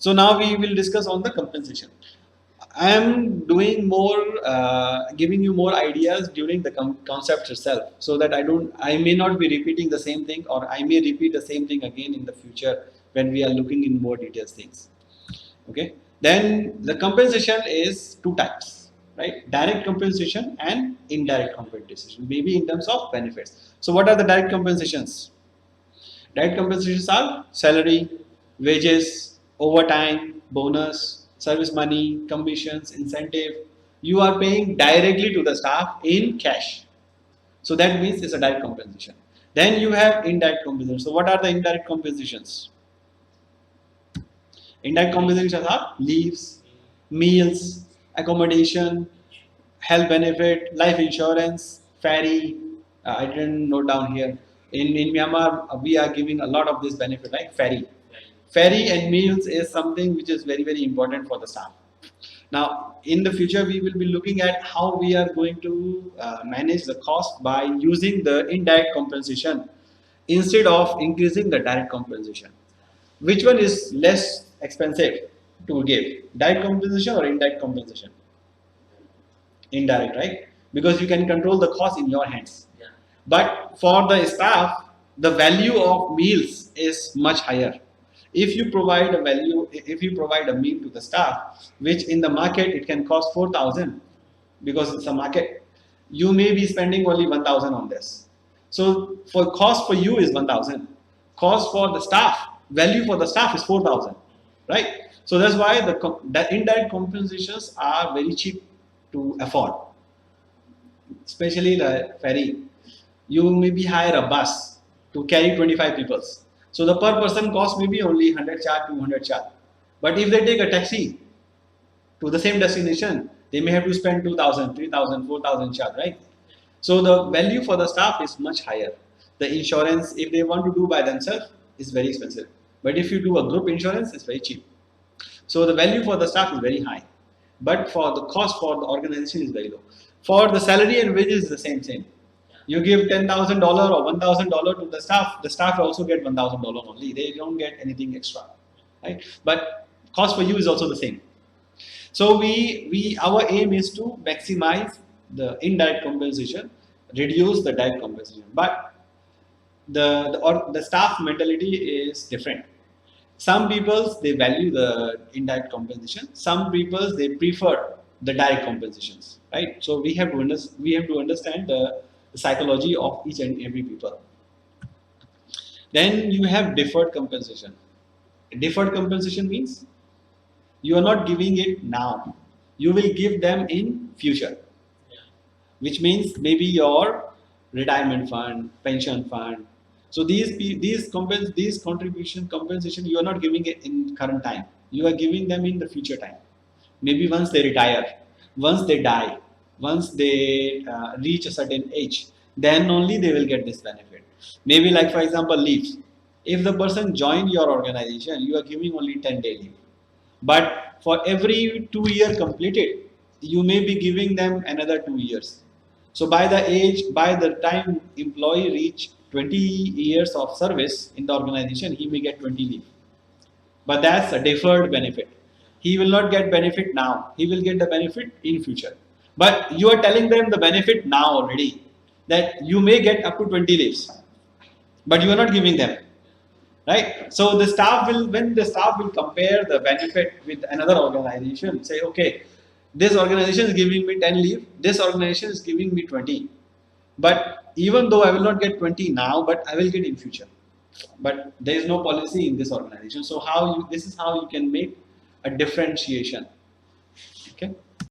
So now we will discuss on the compensation. I am doing more, giving you more ideas during the concept itself, so that I may not be repeating the same thing, or I may repeat the same thing again in the future when we are looking in more details things. Okay. Then the compensation is two types, right? Direct compensation and indirect compensation, maybe in terms of benefits. So what are the direct compensations? Direct compensations are salary, wages, overtime, bonus, service money, commissions, incentive. You are paying directly to the staff in cash. So that means it's a direct compensation. Then you have indirect compensation. So what are the indirect compensations? Indirect compensations are leaves, meals, accommodation, health benefit, life insurance, ferry. I didn't note down here. In Myanmar, we are giving a lot of this benefit, like ferry. Ferry and meals is something which is very, very important for the staff. Now, in the future, we will be looking at how we are going to manage the cost by using the indirect compensation instead of increasing the direct compensation. Which one is less expensive to give? Direct compensation or indirect compensation? Indirect, right? Because you can control the cost in your hands. Yeah. But for the staff, the value of meals is much higher. If you provide a value, if you provide a meal to the staff, which in the market it can cost 4,000 because it's a market, you may be spending only 1,000 on this. So for cost for you is 1,000. Cost for the staff, value for the staff is 4,000, right? So that's why the indirect compensations are very cheap to afford, especially the ferry. You maybe hire a bus to carry 25 people. So the per person cost may be only 100 charge, 200 charge. But if they take a taxi to the same destination, they may have to spend 2,000, 3,000, 4,000 charge, right? So the value for the staff is much higher. The insurance, if they want to do by themselves, is very expensive. But if you do a group insurance, it's very cheap. So the value for the staff is very high, but for the cost for the organization is very low. For the salary and wages is the same. You give $10,000 or $1,000 to the staff also get $1,000 only. They don't get anything extra, right? But cost for you is also the same. So our aim is to maximize the indirect compensation, reduce the direct compensation. But the staff mentality is different. Some people they value the indirect compensation. Some people they prefer the direct compensations, right? So we have to understand the psychology of each and every people. Then you have deferred compensation. Deferred compensation means you are not giving it now. You will give them in future, which means maybe your retirement fund, pension fund. So these contribution compensation you are not giving it in current time. You are giving them in the future time. Maybe once they retire, once they die, once they reach a certain age, then only they will get this benefit. Maybe like for example leaves. If the person joined your organization, you are giving only 10-day leave. But for every 2 year completed, you may be giving them another 2 years. So by the time employee reach 20 years of service in the organization, he may get 20 leave. But that's a deferred benefit. He will not get benefit now. He will get the benefit in future. But you are telling them the benefit now already, that you may get up to 20 leaves, but you are not giving them, right? So the staff will, when the staff will compare the benefit with another organization, say, okay, this organization is giving me 10 leave, this organization is giving me 20. But even though I will not get 20 now, but I will get in future. But there is no policy in this organization. So this is how you can make a differentiation. Okay.